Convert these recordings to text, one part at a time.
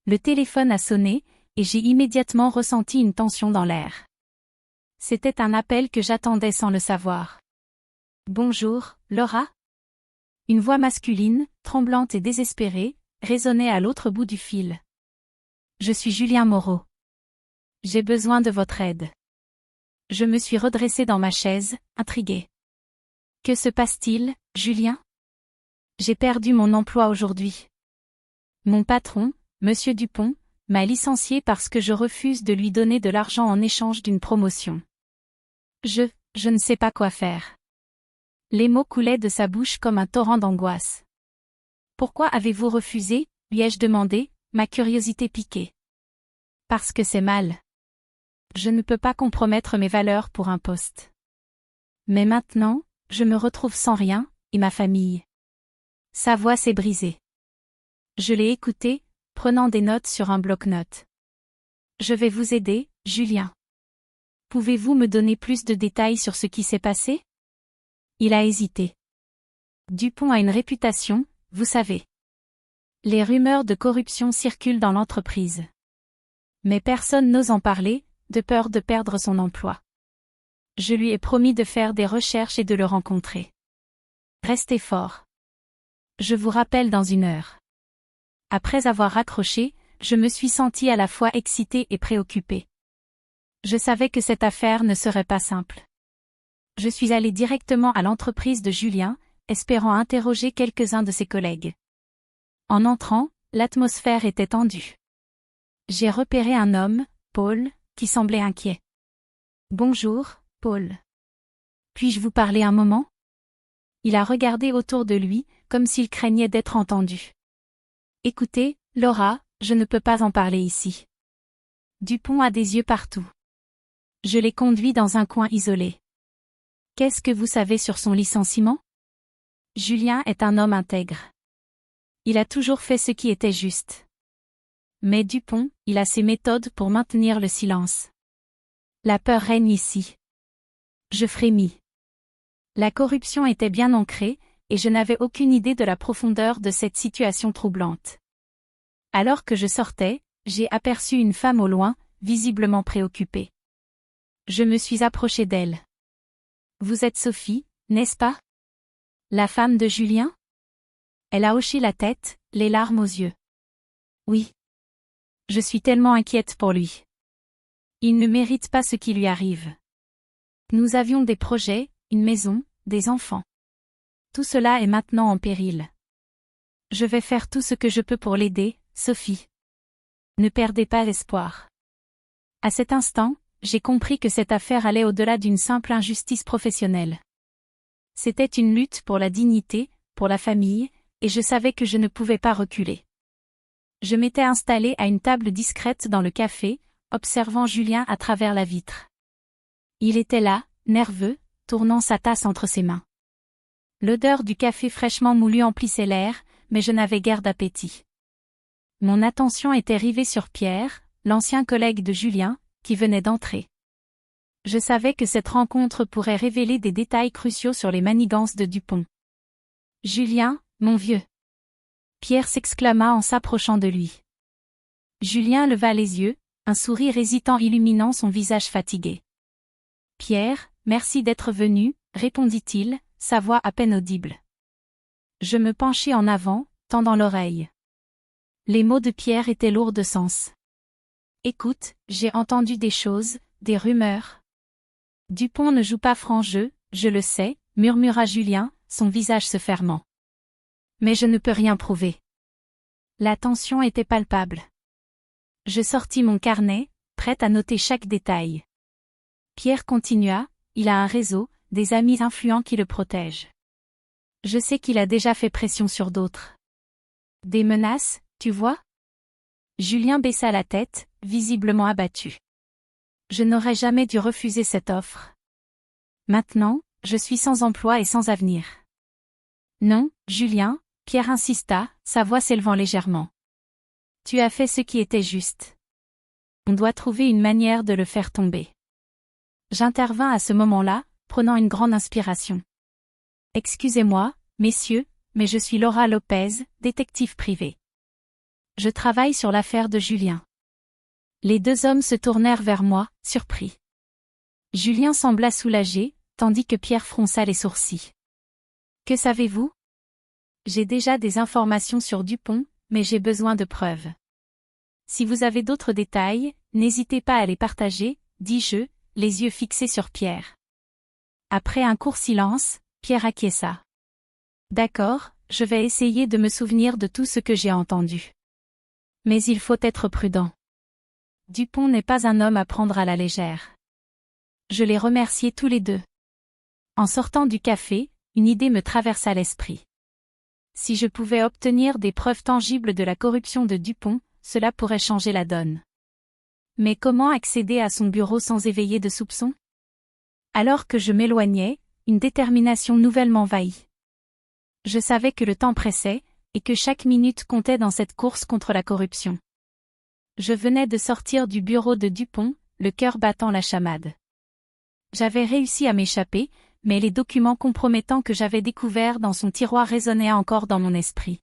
Le téléphone a sonné, et j'ai immédiatement ressenti une tension dans l'air. C'était un appel que j'attendais sans le savoir. Bonjour, Laura? Une voix masculine, tremblante et désespérée, résonnait à l'autre bout du fil. Je suis Julien Moreau. J'ai besoin de votre aide. Je me suis redressée dans ma chaise, intriguée. Que se passe-t-il, Julien? J'ai perdu mon emploi aujourd'hui. Mon patron, Monsieur Dupont, m'a licencié parce que je refuse de lui donner de l'argent en échange d'une promotion. Je ne sais pas quoi faire. Les mots coulaient de sa bouche comme un torrent d'angoisse. Pourquoi avez-vous refusé, lui ai-je demandé, ma curiosité piquée. Parce que c'est mal. Je ne peux pas compromettre mes valeurs pour un poste. Mais maintenant, je me retrouve sans rien, et ma famille. Sa voix s'est brisée. Je l'ai écouté, prenant des notes sur un bloc-notes. Je vais vous aider, Julien. Pouvez-vous me donner plus de détails sur ce qui s'est passé? Il a hésité. Dupont a une réputation, vous savez. Les rumeurs de corruption circulent dans l'entreprise. Mais personne n'ose en parler, de peur de perdre son emploi. Je lui ai promis de faire des recherches et de le rencontrer. Restez fort. Je vous rappelle dans 1 heure. Après avoir raccroché, je me suis sentie à la fois excitée et préoccupée. Je savais que cette affaire ne serait pas simple. Je suis allée directement à l'entreprise de Julien, espérant interroger quelques-uns de ses collègues. En entrant, l'atmosphère était tendue. J'ai repéré un homme, Paul, qui semblait inquiet. Bonjour, Paul. Puis-je vous parler un moment? Il a regardé autour de lui, comme s'il craignait d'être entendu. Écoutez, Laura, je ne peux pas en parler ici. Dupont a des yeux partout. Je l'ai conduit dans un coin isolé. Qu'est-ce que vous savez sur son licenciement? Julien est un homme intègre. Il a toujours fait ce qui était juste. Mais Dupont, il a ses méthodes pour maintenir le silence. La peur règne ici. Je frémis. La corruption était bien ancrée, et je n'avais aucune idée de la profondeur de cette situation troublante. Alors que je sortais, j'ai aperçu une femme au loin, visiblement préoccupée. Je me suis approchée d'elle. Vous êtes Sophie, n'est-ce pas? La femme de Julien? Elle a hoché la tête, les larmes aux yeux. Oui. Je suis tellement inquiète pour lui. Il ne mérite pas ce qui lui arrive. Nous avions des projets, une maison, des enfants. Tout cela est maintenant en péril. Je vais faire tout ce que je peux pour l'aider, Sophie. Ne perdez pas espoir. À cet instant, j'ai compris que cette affaire allait au-delà d'une simple injustice professionnelle. C'était une lutte pour la dignité, pour la famille, et je savais que je ne pouvais pas reculer. Je m'étais installée à une table discrète dans le café, observant Julien à travers la vitre. Il était là, nerveux, tournant sa tasse entre ses mains. L'odeur du café fraîchement moulu emplissait l'air, mais je n'avais guère d'appétit. Mon attention était rivée sur Pierre, l'ancien collègue de Julien, qui venait d'entrer. Je savais que cette rencontre pourrait révéler des détails cruciaux sur les manigances de Dupont. « Julien, mon vieux !» Pierre s'exclama en s'approchant de lui. Julien leva les yeux, un sourire hésitant illuminant son visage fatigué. « Pierre, merci d'être venu, » répondit-il, sa voix à peine audible. Je me penchai en avant, tendant l'oreille. Les mots de Pierre étaient lourds de sens. « Écoute, j'ai entendu des choses, des rumeurs. » Dupont ne joue pas franc jeu, je le sais, murmura Julien, son visage se fermant. Mais je ne peux rien prouver. La tension était palpable. Je sortis mon carnet, prête à noter chaque détail. Pierre continua, il a un réseau, des amis influents qui le protègent. Je sais qu'il a déjà fait pression sur d'autres. Des menaces, tu vois? Julien baissa la tête, visiblement abattu. Je n'aurais jamais dû refuser cette offre. Maintenant, je suis sans emploi et sans avenir. Non, Julien, Pierre insista, sa voix s'élevant légèrement. Tu as fait ce qui était juste. On doit trouver une manière de le faire tomber. J'intervins à ce moment-là, prenant une grande inspiration. Excusez-moi, messieurs, mais je suis Laura Lopez, détective privée. je travaille sur l'affaire de Julien. Les deux hommes se tournèrent vers moi, surpris. Julien sembla soulagé, tandis que Pierre fronça les sourcils. Que savez-vous? J'ai déjà des informations sur Dupont, mais j'ai besoin de preuves. Si vous avez d'autres détails, n'hésitez pas à les partager, dis-je, les yeux fixés sur Pierre. Après un court silence, Pierre acquiesça. D'accord, je vais essayer de me souvenir de tout ce que j'ai entendu. Mais il faut être prudent. Dupont n'est pas un homme à prendre à la légère. Je les remerciai tous les deux. En sortant du café, une idée me traversa l'esprit. Si je pouvais obtenir des preuves tangibles de la corruption de Dupont, cela pourrait changer la donne. Mais comment accéder à son bureau sans éveiller de soupçons? Alors que je m'éloignais, une détermination nouvelle m'envahit. Je savais que le temps pressait, et que chaque minute comptait dans cette course contre la corruption. Je venais de sortir du bureau de Dupont, le cœur battant la chamade. J'avais réussi à m'échapper, mais les documents compromettants que j'avais découverts dans son tiroir résonnaient encore dans mon esprit.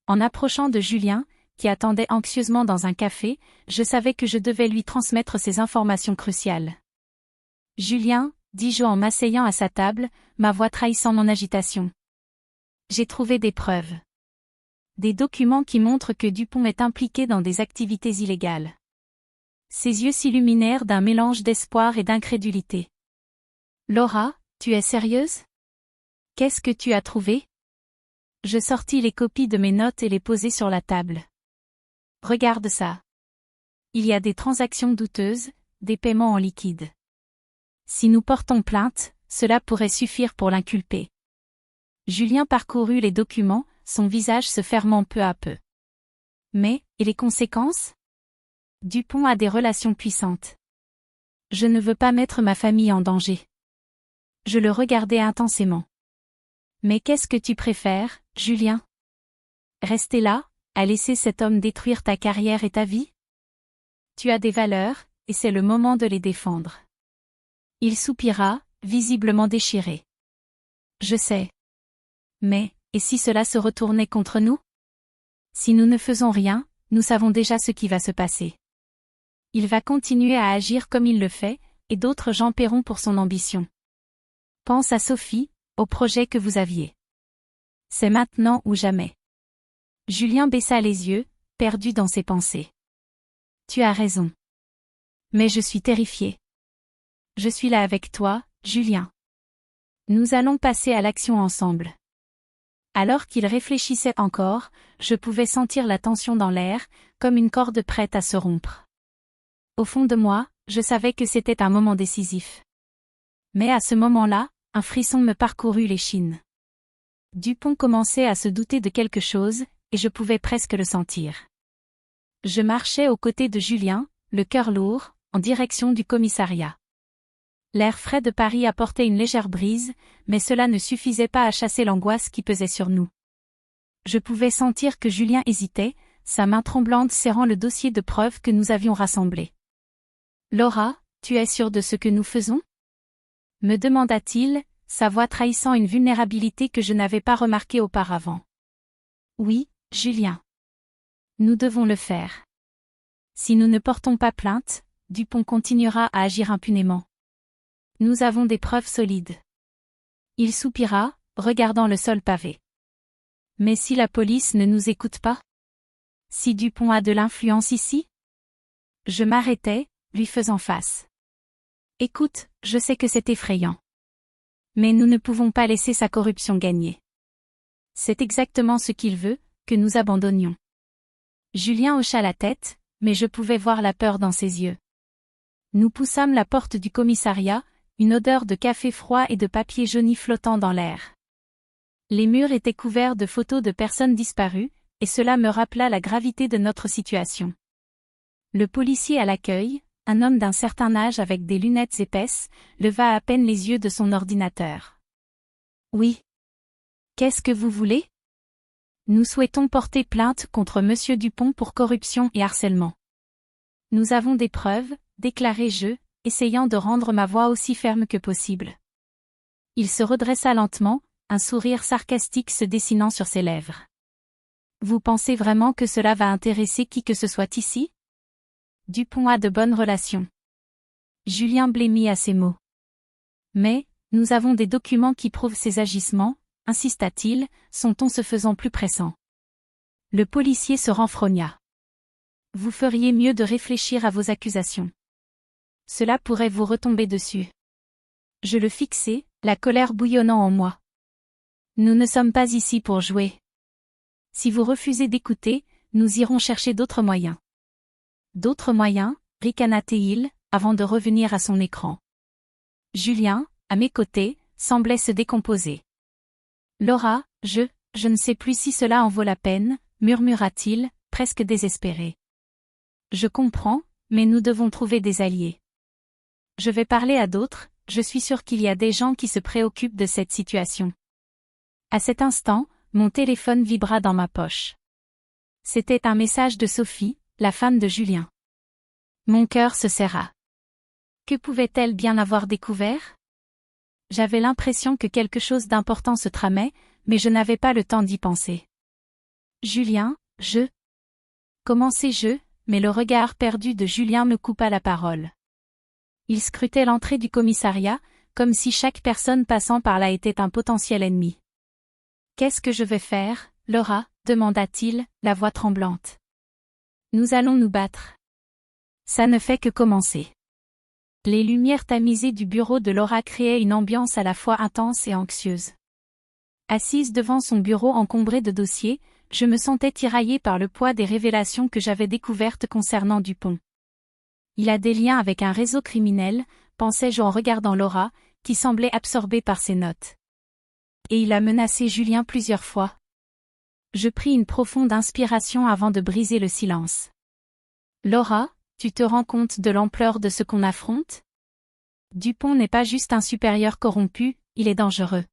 En approchant de Julien, qui attendait anxieusement dans un café, je savais que je devais lui transmettre ces informations cruciales. « Julien », dis-je en m'asseyant à sa table, ma voix trahissant mon agitation. « J'ai trouvé des preuves. Des documents qui montrent que Dupont est impliqué dans des activités illégales. » Ses yeux s'illuminèrent d'un mélange d'espoir et d'incrédulité. « Laura, tu es sérieuse? Qu'est-ce que tu as trouvé? » Je sortis les copies de mes notes et les posai sur la table. « Regarde ça. Il y a des transactions douteuses, des paiements en liquide. Si nous portons plainte, cela pourrait suffire pour l'inculper. » Julien parcourut les documents, son visage se fermant peu à peu. « Mais, et les conséquences? Dupont a des relations puissantes. Je ne veux pas mettre ma famille en danger. » Je le regardais intensément. « Mais qu'est-ce que tu préfères, Julien? Rester là, à laisser cet homme détruire ta carrière et ta vie? Tu as des valeurs, et c'est le moment de les défendre. » Il soupira, visiblement déchiré. « Je sais. Mais, et si cela se retournait contre nous? Si nous ne faisons rien, nous savons déjà ce qui va se passer. Il va continuer à agir comme il le fait, et d'autres gens paieront pour son ambition. Pense à Sophie, au projet que vous aviez. C'est maintenant ou jamais. » Julien baissa les yeux, perdu dans ses pensées. « Tu as raison. Mais je suis terrifié. Je suis là avec toi, Julien. Nous allons passer à l'action ensemble. » Alors qu'il réfléchissait encore, je pouvais sentir la tension dans l'air, comme une corde prête à se rompre. Au fond de moi, je savais que c'était un moment décisif. Mais à ce moment-là, un frisson me parcourut l'échine. Dupont commençait à se douter de quelque chose, et je pouvais presque le sentir. Je marchais aux côtés de Julien, le cœur lourd, en direction du commissariat. L'air frais de Paris apportait une légère brise, mais cela ne suffisait pas à chasser l'angoisse qui pesait sur nous. Je pouvais sentir que Julien hésitait, sa main tremblante serrant le dossier de preuves que nous avions rassemblé. « Laura, tu es sûre de ce que nous faisons? » me demanda-t-il, sa voix trahissant une vulnérabilité que je n'avais pas remarquée auparavant. « Oui, Julien. Nous devons le faire. Si nous ne portons pas plainte, Dupont continuera à agir impunément. Nous avons des preuves solides. » Il soupira, regardant le sol pavé. « Mais si la police ne nous écoute pas? Si Dupont a de l'influence ici? » Je m'arrêtai, lui faisant face. « Écoute, je sais que c'est effrayant. Mais nous ne pouvons pas laisser sa corruption gagner. C'est exactement ce qu'il veut, que nous abandonnions. » Julien hocha la tête, mais je pouvais voir la peur dans ses yeux. Nous poussâmes la porte du commissariat, une odeur de café froid et de papier jauni flottant dans l'air. Les murs étaient couverts de photos de personnes disparues, et cela me rappela la gravité de notre situation. Le policier à l'accueil, un homme d'un certain âge avec des lunettes épaisses, leva à peine les yeux de son ordinateur. « Oui. Qu'est-ce que vous voulez? » « Nous souhaitons porter plainte contre Monsieur Dupont pour corruption et harcèlement. »« Nous avons des preuves, » déclarai-je, essayant de rendre ma voix aussi ferme que possible. Il se redressa lentement, un sourire sarcastique se dessinant sur ses lèvres. « Vous pensez vraiment que cela va intéresser qui que ce soit ici? Dupont a de bonnes relations. Julien blêmit à ces mots. Mais, nous avons des documents qui prouvent ses agissements, insista-t-il, son ton se faisant plus pressant. Le policier se renfrogna. Vous feriez mieux de réfléchir à vos accusations. Cela pourrait vous retomber dessus. Je le fixai, la colère bouillonnant en moi. Nous ne sommes pas ici pour jouer. Si vous refusez d'écouter, nous irons chercher d'autres moyens. D'autres moyens, ricana-t-il, avant de revenir à son écran. Julien, à mes côtés, semblait se décomposer. Laura, je ne sais plus si cela en vaut la peine, murmura-t-il, presque désespéré. Je comprends, mais nous devons trouver des alliés. Je vais parler à d'autres, je suis sûr qu'il y a des gens qui se préoccupent de cette situation. À cet instant, mon téléphone vibra dans ma poche. C'était un message de Sophie, la femme de Julien. Mon cœur se serra. Que pouvait-elle bien avoir découvert? J'avais l'impression que quelque chose d'important se tramait, mais je n'avais pas le temps d'y penser. Julien, commençai-je, mais le regard perdu de Julien me coupa la parole. Il scrutait l'entrée du commissariat, comme si chaque personne passant par là était un potentiel ennemi. Qu'est-ce que je vais faire, Laura? Demanda-t-il, la voix tremblante. Nous allons nous battre. Ça ne fait que commencer. Les lumières tamisées du bureau de Laura créaient une ambiance à la fois intense et anxieuse. Assise devant son bureau encombré de dossiers, je me sentais tiraillée par le poids des révélations que j'avais découvertes concernant Dupont. Il a des liens avec un réseau criminel, pensais-je en regardant Laura, qui semblait absorbée par ses notes. Et il a menacé Julien plusieurs fois. Je pris une profonde inspiration avant de briser le silence. Laura, tu te rends compte de l'ampleur de ce qu'on affronte? Dupont n'est pas juste un supérieur corrompu, il est dangereux.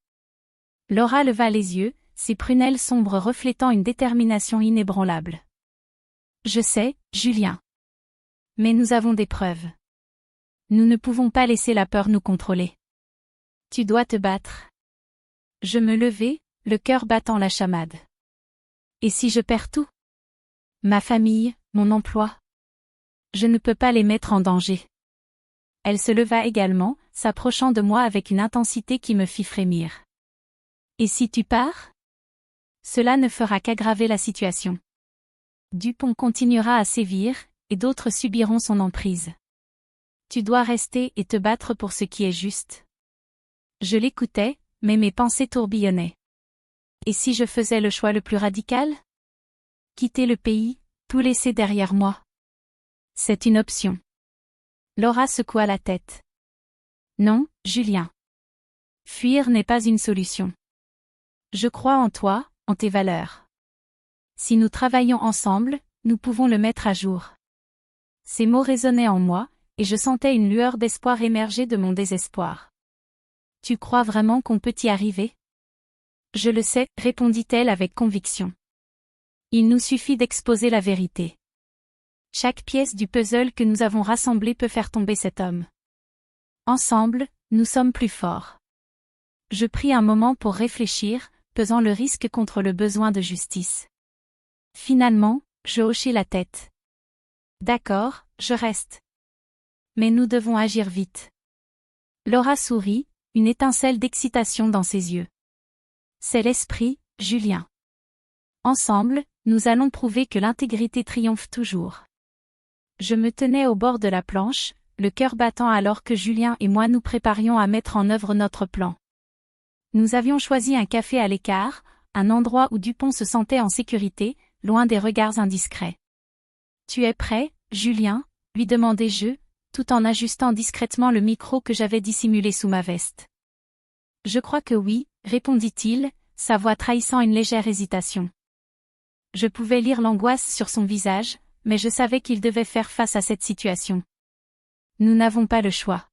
Laura leva les yeux, ses prunelles sombres reflétant une détermination inébranlable. Je sais, Julien. Mais nous avons des preuves. Nous ne pouvons pas laisser la peur nous contrôler. Tu dois te battre. Je me levai, le cœur battant la chamade. Et si je perds tout? Ma famille, mon emploi? Je ne peux pas les mettre en danger. Elle se leva également, s'approchant de moi avec une intensité qui me fit frémir. Et si tu pars? Cela ne fera qu'aggraver la situation. Dupont continuera à sévir, et d'autres subiront son emprise. Tu dois rester et te battre pour ce qui est juste. Je l'écoutais, mais mes pensées tourbillonnaient. Et si je faisais le choix le plus radical? Quitter le pays, tout laisser derrière moi. C'est une option. Laura secoua la tête. Non, Julien. Fuir n'est pas une solution. Je crois en toi, en tes valeurs. Si nous travaillons ensemble, nous pouvons le mettre à jour. Ces mots résonnaient en moi, et je sentais une lueur d'espoir émerger de mon désespoir. Tu crois vraiment qu'on peut y arriver? Je le sais, répondit-elle avec conviction. Il nous suffit d'exposer la vérité. Chaque pièce du puzzle que nous avons rassemblé peut faire tomber cet homme. Ensemble, nous sommes plus forts. Je pris un moment pour réfléchir, pesant le risque contre le besoin de justice. Finalement, je hochai la tête. D'accord, je reste. Mais nous devons agir vite. Laura sourit, une étincelle d'excitation dans ses yeux. C'est l'esprit, Julien. Ensemble, nous allons prouver que l'intégrité triomphe toujours. Je me tenais au bord de la planche, le cœur battant alors que Julien et moi nous préparions à mettre en œuvre notre plan. Nous avions choisi un café à l'écart, un endroit où Dupont se sentait en sécurité, loin des regards indiscrets. Tu es prêt, Julien? Lui demandai-je, tout en ajustant discrètement le micro que j'avais dissimulé sous ma veste. Je crois que oui, répondit-il, sa voix trahissant une légère hésitation. Je pouvais lire l'angoisse sur son visage, mais je savais qu'il devait faire face à cette situation. Nous n'avons pas le choix.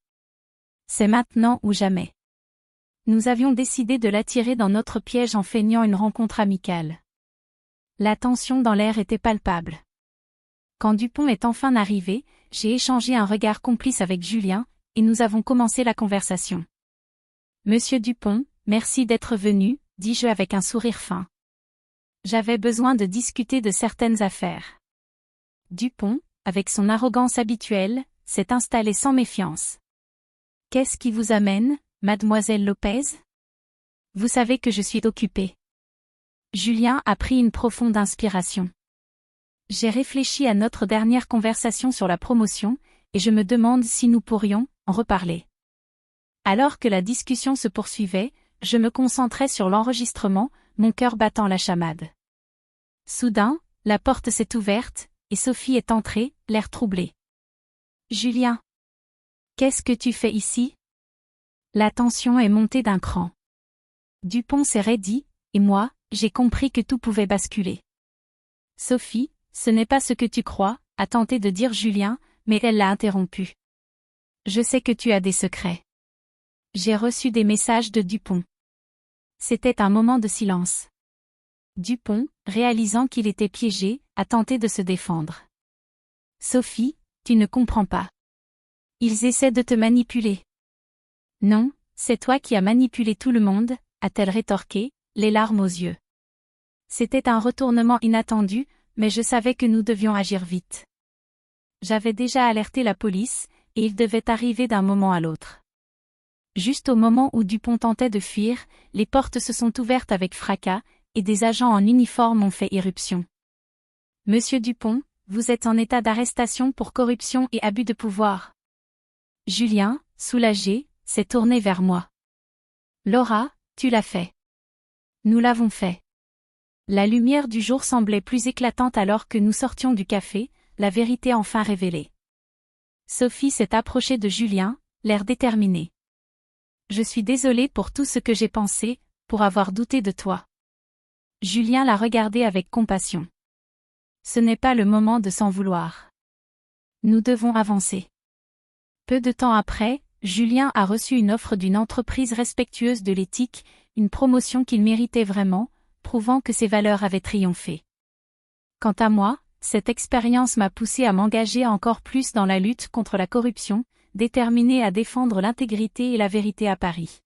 C'est maintenant ou jamais. Nous avions décidé de l'attirer dans notre piège en feignant une rencontre amicale. La tension dans l'air était palpable. Quand Dupont est enfin arrivé, j'ai échangé un regard complice avec Julien, et nous avons commencé la conversation. Monsieur Dupont, merci d'être venu, dis-je avec un sourire fin. J'avais besoin de discuter de certaines affaires. Dupont, avec son arrogance habituelle, s'est installé sans méfiance. Qu'est-ce qui vous amène, mademoiselle Lopez? Vous savez que je suis occupé. Julien a pris une profonde inspiration. J'ai réfléchi à notre dernière conversation sur la promotion, et je me demande si nous pourrions en reparler. Alors que la discussion se poursuivait, je me concentrais sur l'enregistrement, mon cœur battant la chamade. Soudain, la porte s'est ouverte, et Sophie est entrée, l'air troublé. « Julien. Qu'est-ce que tu fais ici ?» La tension est montée d'un cran. Dupont s'est raidi, et moi, j'ai compris que tout pouvait basculer. « Sophie, ce n'est pas ce que tu crois, » a tenté de dire Julien, mais elle l'a interrompu. « Je sais que tu as des secrets. » J'ai reçu des messages de Dupont. C'était un moment de silence. Dupont, réalisant qu'il était piégé, a tenté de se défendre. « Sophie, tu ne comprends pas. Ils essaient de te manipuler. »« Non, c'est toi qui as manipulé tout le monde, » a-t-elle rétorqué, les larmes aux yeux. C'était un retournement inattendu, mais je savais que nous devions agir vite. J'avais déjà alerté la police, et il devait arriver d'un moment à l'autre. Juste au moment où Dupont tentait de fuir, les portes se sont ouvertes avec fracas, et des agents en uniforme ont fait irruption. « Monsieur Dupont, vous êtes en état d'arrestation pour corruption et abus de pouvoir. » Julien, soulagé, s'est tourné vers moi. « Laura, tu l'as fait. » Nous l'avons fait. La lumière du jour semblait plus éclatante alors que nous sortions du café, la vérité enfin révélée. Sophie s'est approchée de Julien, l'air déterminé. « Je suis désolée pour tout ce que j'ai pensé, pour avoir douté de toi. » Julien l'a regardée avec compassion. « Ce n'est pas le moment de s'en vouloir. Nous devons avancer. » Peu de temps après, Julien a reçu une offre d'une entreprise respectueuse de l'éthique, une promotion qu'il méritait vraiment, prouvant que ses valeurs avaient triomphé. Quant à moi, cette expérience m'a poussé à m'engager encore plus dans la lutte contre la corruption, déterminé à défendre l'intégrité et la vérité à Paris.